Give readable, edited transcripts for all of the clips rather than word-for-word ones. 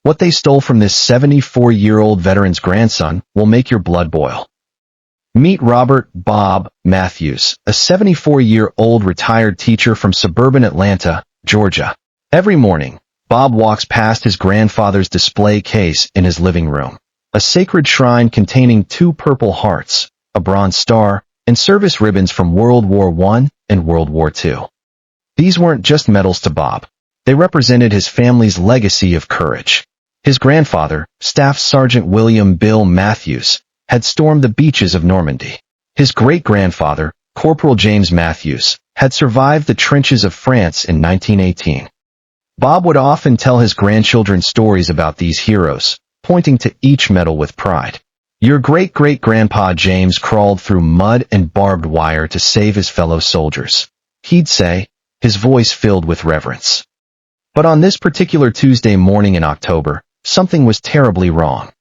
What they stole from this 74-year-old veteran's grandson will make your blood boil. Meet Robert Bob Matthews, a 74-year-old retired teacher from suburban Atlanta, Georgia. Every morning, Bob walks past his grandfather's display case in his living room, a sacred shrine containing 2 Purple Hearts, a Bronze Star, and service ribbons from World War I and World War II. These weren't just medals to Bob. They represented his family's legacy of courage. His grandfather, Staff Sergeant William Bill Matthews, had stormed the beaches of Normandy. His great-grandfather, Corporal James Matthews, had survived the trenches of France in 1918. Bob would often tell his grandchildren stories about these heroes, pointing to each medal with pride. Your great-great-grandpa James crawled through mud and barbed wire to save his fellow soldiers, he'd say, his voice filled with reverence. But on this particular Tuesday morning in October, something was terribly wrong.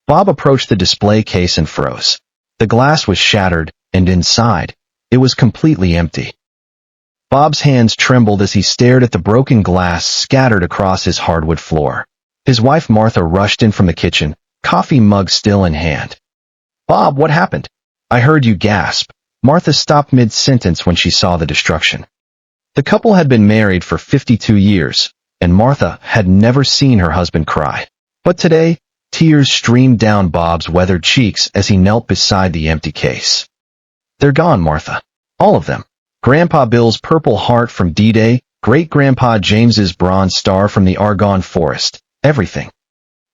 Bob approached the display case and froze. The glass was shattered, and inside, it was completely empty. Bob's hands trembled as he stared at the broken glass scattered across his hardwood floor. His wife Martha rushed in from the kitchen, coffee mug still in hand. "Bob, what happened?" "I heard you gasp." Martha stopped mid-sentence when she saw the destruction. The couple had been married for 52 years, and Martha had never seen her husband cry. But today, tears streamed down Bob's weathered cheeks as he knelt beside the empty case. "They're gone, Martha. All of them. Grandpa Bill's Purple Heart from D-Day, Great-Grandpa James's Bronze Star from the Argonne Forest, everything."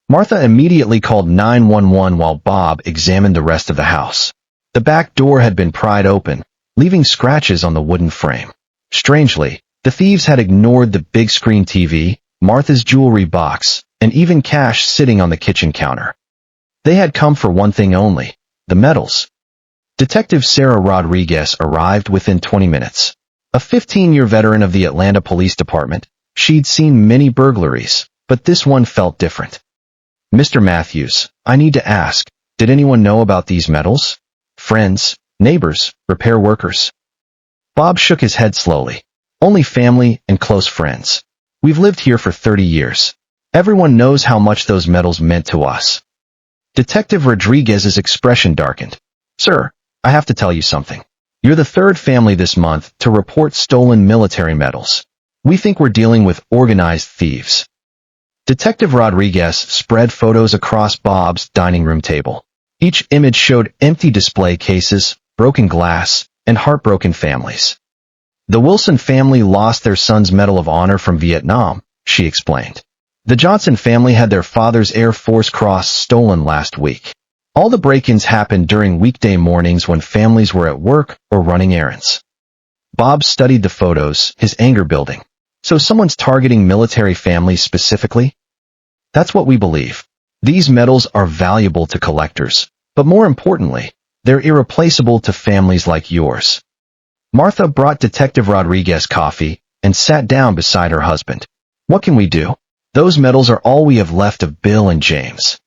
Martha immediately called 911 while Bob examined the rest of the house. The back door had been pried open, leaving scratches on the wooden frame. Strangely, the thieves had ignored the big screen TV, Martha's jewelry box, and even cash sitting on the kitchen counter. They had come for one thing only: the medals. Detective Sarah Rodriguez arrived within 20 minutes. A 15-year veteran of the Atlanta Police Department, she'd seen many burglaries, but this one felt different. "Mr. Matthews, I need to ask, did anyone know about these medals? Friends, neighbors, repair workers?" Bob shook his head slowly. "Only family and close friends. We've lived here for 30 years. Everyone knows how much those medals meant to us." Detective Rodriguez's expression darkened. "Sir, I have to tell you something. You're the 3rd family this month to report stolen military medals. We think we're dealing with organized thieves." Detective Rodriguez spread photos across Bob's dining room table. Each image showed empty display cases, broken glass, and heartbroken families. "The Wilson family lost their son's Medal of Honor from Vietnam," she explained. "The Johnson family had their father's Air Force Cross stolen last week. All the break-ins happened during weekday mornings when families were at work or running errands." Bob studied the photos, his anger building. "So someone's targeting military families specifically?" "That's what we believe. These medals are valuable to collectors, but more importantly, they're irreplaceable to families like yours." Martha brought Detective Rodriguez coffee and sat down beside her husband. "What can we do? Those medals are all we have left of Bill and James."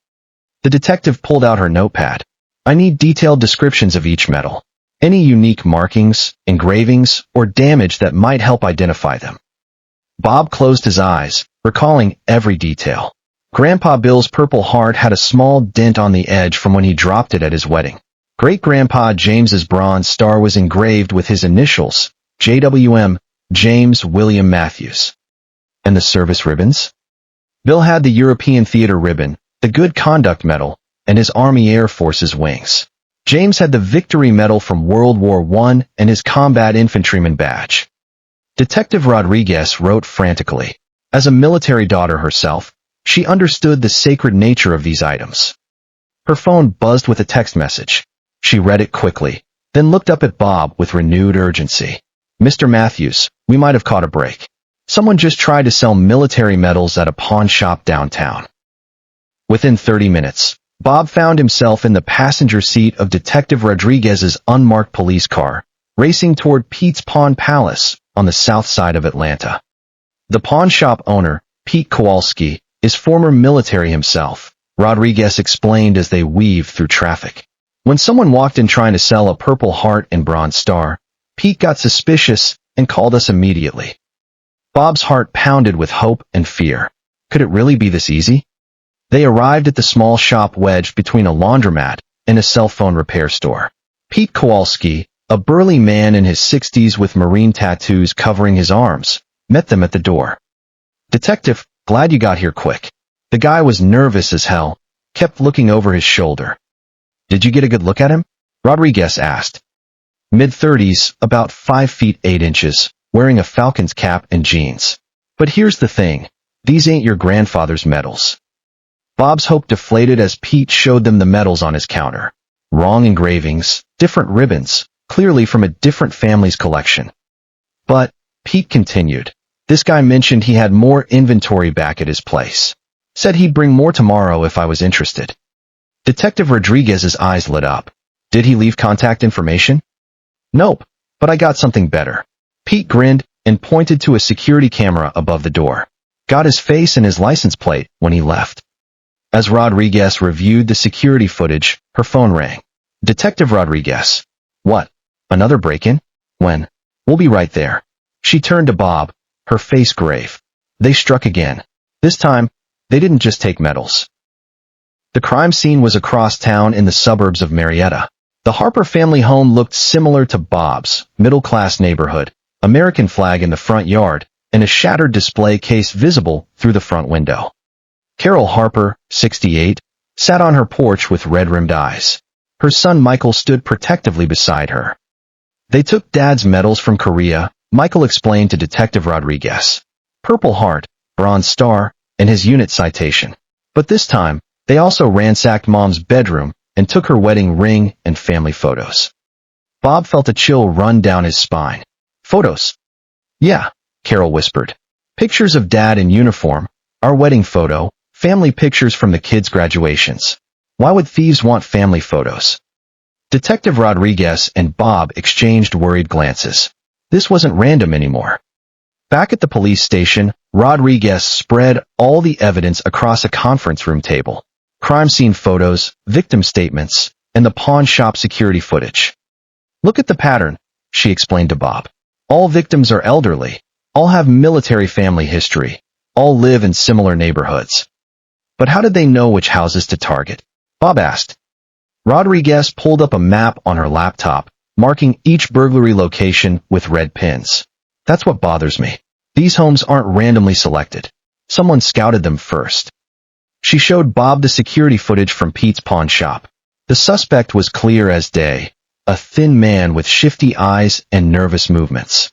The detective pulled out her notepad. "I need detailed descriptions of each medal. Any unique markings, engravings, or damage that might help identify them." Bob closed his eyes, recalling every detail. Grandpa Bill's Purple Heart had a small dent on the edge from when he dropped it at his wedding. Great-Grandpa James's Bronze Star was engraved with his initials, JWM, James William Matthews. And the service ribbons? Bill had the European Theater Ribbon, the Good Conduct Medal, and his Army Air Force's wings. James had the Victory Medal from World War I and his Combat Infantryman badge. Detective Rodriguez wrote frantically. As a military daughter herself, she understood the sacred nature of these items. Her phone buzzed with a text message. She read it quickly, then looked up at Bob with renewed urgency. "Mr. Matthews, we might have caught a break. Someone just tried to sell military medals at a pawn shop downtown." Within 30 minutes, Bob found himself in the passenger seat of Detective Rodriguez's unmarked police car, racing toward Pete's Pawn Palace on the south side of Atlanta. The pawn shop owner, Pete Kowalski, is former military himself, Rodriguez explained as they weaved through traffic. When someone walked in trying to sell a Purple Heart and Bronze Star, Pete got suspicious and called us immediately. Bob's heart pounded with hope and fear. Could it really be this easy? They arrived at the small shop wedged between a laundromat and a cell phone repair store. Pete Kowalski, a burly man in his 60s with marine tattoos covering his arms, met them at the door. "Detective, glad you got here quick." The guy was nervous as hell, kept looking over his shoulder. "Did you get a good look at him?" Rodriguez asked. Mid-30s, about 5 feet 8 inches, wearing a Falcons cap and jeans. "But here's the thing, these ain't your grandfather's medals." Bob's hope deflated as Pete showed them the medals on his counter. Wrong engravings, different ribbons, clearly from a different family's collection. "But," Pete continued, "this guy mentioned he had more inventory back at his place. Said he'd bring more tomorrow if I was interested." Detective Rodriguez's eyes lit up. "Did he leave contact information?" "Nope, but I got something better." Pete grinned and pointed to a security camera above the door. "Got his face and his license plate when he left." As Rodriguez reviewed the security footage, her phone rang. "Detective Rodriguez." "What? Another break-in? When?" "We'll be right there." She turned to Bob, her face grave. They struck again. This time, they didn't just take medals. The crime scene was across town in the suburbs of Marietta. The Harper family home looked similar to Bob's, middle-class neighborhood, American flag in the front yard, and a shattered display case visible through the front window. Carol Harper, 68, sat on her porch with red-rimmed eyes. Her son Michael stood protectively beside her. "They took Dad's medals from Korea," Michael explained to Detective Rodriguez. "Purple Heart, Bronze Star, and his unit citation. But this time, they also ransacked Mom's bedroom and took her wedding ring and family photos." Bob felt a chill run down his spine. "Photos?" "Yeah," Carol whispered. "Pictures of Dad in uniform, our wedding photo, family pictures from the kids' graduations. Why would thieves want family photos?" Detective Rodriguez and Bob exchanged worried glances. This wasn't random anymore. Back at the police station, Rodriguez spread all the evidence across a conference room table. Crime scene photos, victim statements, and the pawn shop security footage. "Look at the pattern," she explained to Bob. "All victims are elderly, all have military family history, all live in similar neighborhoods." "But how did they know which houses to target?" Bob asked. Rodriguez pulled up a map on her laptop, marking each burglary location with red pins. "That's what bothers me. These homes aren't randomly selected. Someone scouted them first." She showed Bob the security footage from Pete's pawn shop. The suspect was clear as day, a thin man with shifty eyes and nervous movements.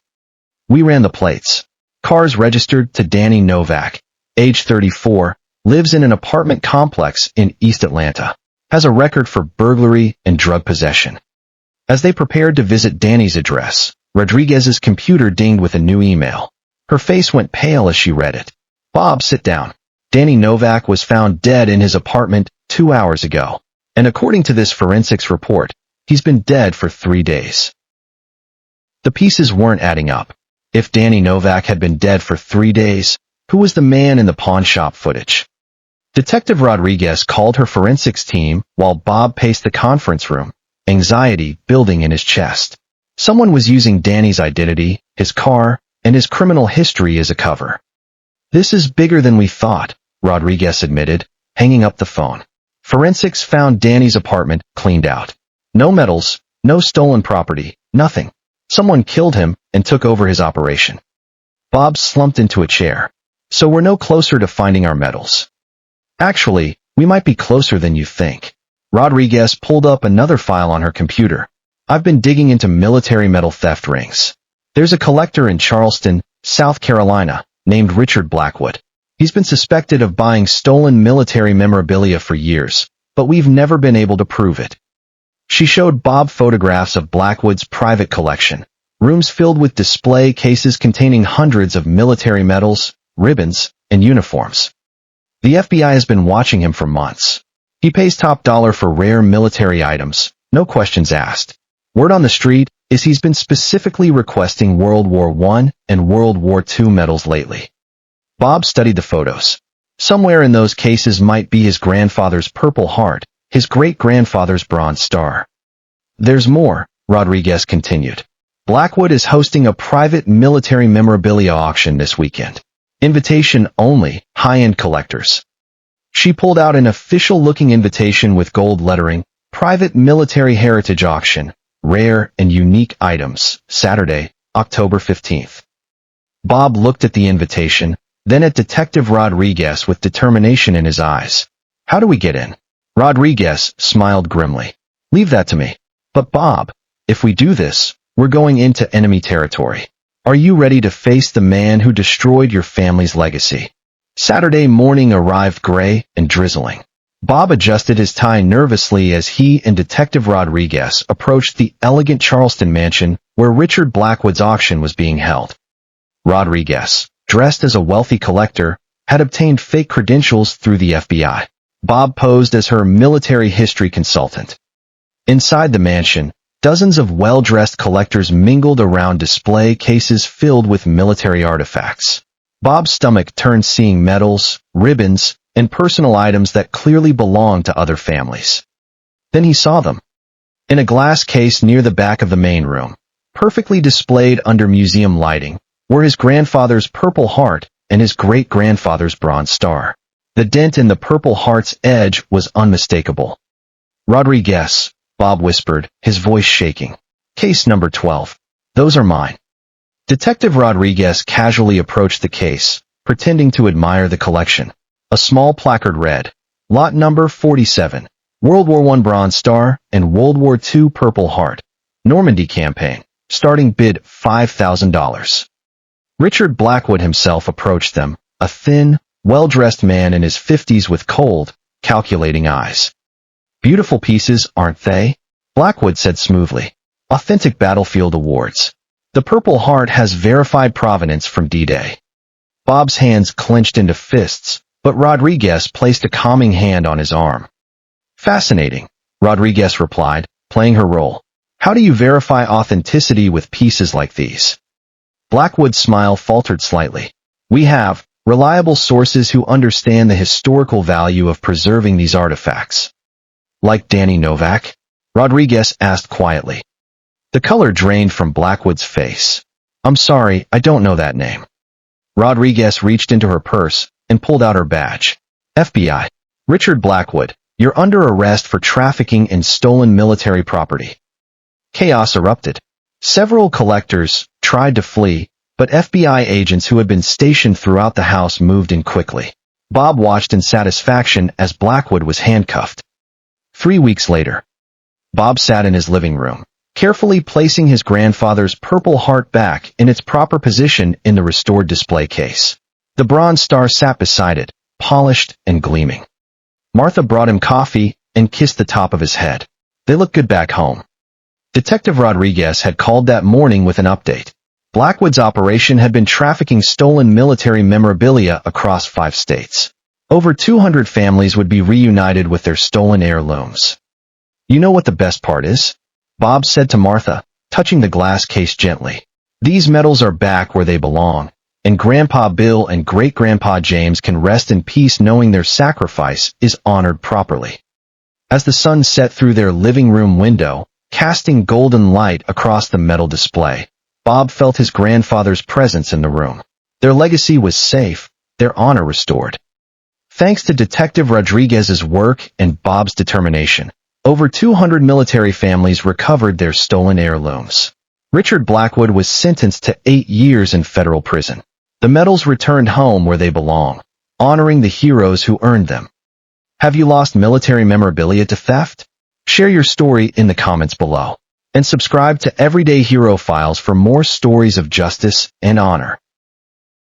"We ran the plates. Cars registered to Danny Novak, age 34, lives in an apartment complex in East Atlanta, has a record for burglary and drug possession." As they prepared to visit Danny's address, Rodriguez's computer dinged with a new email. Her face went pale as she read it. "Bob, sit down. Danny Novak was found dead in his apartment 2 hours ago. And according to this forensics report, he's been dead for 3 days." The pieces weren't adding up. If Danny Novak had been dead for 3 days, who was the man in the pawn shop footage? Detective Rodriguez called her forensics team while Bob paced the conference room, anxiety building in his chest. Someone was using Danny's identity, his car, and his criminal history as a cover. "This is bigger than we thought," Rodriguez admitted, hanging up the phone. Forensics found Danny's apartment cleaned out. No medals, no stolen property, nothing. Someone killed him and took over his operation. Bob slumped into a chair. "So we're no closer to finding our medals." "Actually, we might be closer than you think." Rodriguez pulled up another file on her computer. "I've been digging into military medal theft rings. There's a collector in Charleston, South Carolina, named Richard Blackwood. He's been suspected of buying stolen military memorabilia for years, but we've never been able to prove it." She showed Bob photographs of Blackwood's private collection, rooms filled with display cases containing hundreds of military medals, ribbons, and uniforms. "The FBI has been watching him for months. He pays top dollar for rare military items, no questions asked. Word on the street is he's been specifically requesting World War I and World War II medals lately." Bob studied the photos. Somewhere in those cases might be his grandfather's Purple Heart, his great-grandfather's Bronze Star. "There's more," Rodriguez continued. "Blackwood is hosting a private military memorabilia auction this weekend. Invitation only, high-end collectors." She pulled out an official-looking invitation with gold lettering, Private Military Heritage Auction, Rare and Unique Items, Saturday, October 15th. Bob looked at the invitation, then at Detective Rodriguez with determination in his eyes. How do we get in? Rodriguez smiled grimly. Leave that to me. But Bob, if we do this, we're going into enemy territory. Are you ready to face the man who destroyed your family's legacy? Saturday morning arrived gray and drizzling. Bob adjusted his tie nervously as he and Detective Rodriguez approached the elegant Charleston mansion where Richard Blackwood's auction was being held. Rodriguez, dressed as a wealthy collector, had obtained fake credentials through the FBI. Bob posed as her military history consultant. Inside the mansion, dozens of well-dressed collectors mingled around display cases filled with military artifacts. Bob's stomach turned seeing medals, ribbons, and personal items that clearly belonged to other families. Then he saw them. In a glass case near the back of the main room, perfectly displayed under museum lighting, were his grandfather's Purple Heart and his great-grandfather's Bronze Star. The dent in the Purple Heart's edge was unmistakable. Rodriguez, Bob whispered, his voice shaking. Case number 12. Those are mine. Detective Rodriguez casually approached the case, pretending to admire the collection. A small placard read, Lot number 47, World War I Bronze Star and World War II Purple Heart, Normandy Campaign, starting bid $5,000. Richard Blackwood himself approached them, a thin, well-dressed man in his 50s with cold, calculating eyes. Beautiful pieces, aren't they? Blackwood said smoothly. Authentic battlefield awards. The Purple Heart has verified provenance from D-Day. Bob's hands clenched into fists, but Rodriguez placed a calming hand on his arm. Fascinating, Rodriguez replied, playing her role. How do you verify authenticity with pieces like these? Blackwood's smile faltered slightly. We have reliable sources who understand the historical value of preserving these artifacts. Like Danny Novak? Rodriguez asked quietly. The color drained from Blackwood's face. I'm sorry, I don't know that name. Rodriguez reached into her purse and pulled out her badge. FBI. Richard Blackwood, you're under arrest for trafficking in stolen military property. Chaos erupted. Several collectors tried to flee, but FBI agents who had been stationed throughout the house moved in quickly. Bob watched in satisfaction as Blackwood was handcuffed. 3 weeks later, Bob sat in his living room, carefully placing his grandfather's Purple Heart back in its proper position in the restored display case. The Bronze Star sat beside it, polished and gleaming. Martha brought him coffee and kissed the top of his head. They looked good back home. Detective Rodriguez had called that morning with an update. Blackwood's operation had been trafficking stolen military memorabilia across 5 states. Over 200 families would be reunited with their stolen heirlooms. You know what the best part is? Bob said to Martha, touching the glass case gently. These medals are back where they belong, and Grandpa Bill and Great-Grandpa James can rest in peace knowing their sacrifice is honored properly. As the sun set through their living room window, casting golden light across the metal display, Bob felt his grandfather's presence in the room. Their legacy was safe, their honor restored. Thanks to Detective Rodriguez's work and Bob's determination, over 200 military families recovered their stolen heirlooms. Richard Blackwood was sentenced to 8 years in federal prison. The medals returned home where they belong, honoring the heroes who earned them. Have you lost military memorabilia to theft? Share your story in the comments below. And subscribe to Everyday Hero Files for more stories of justice and honor.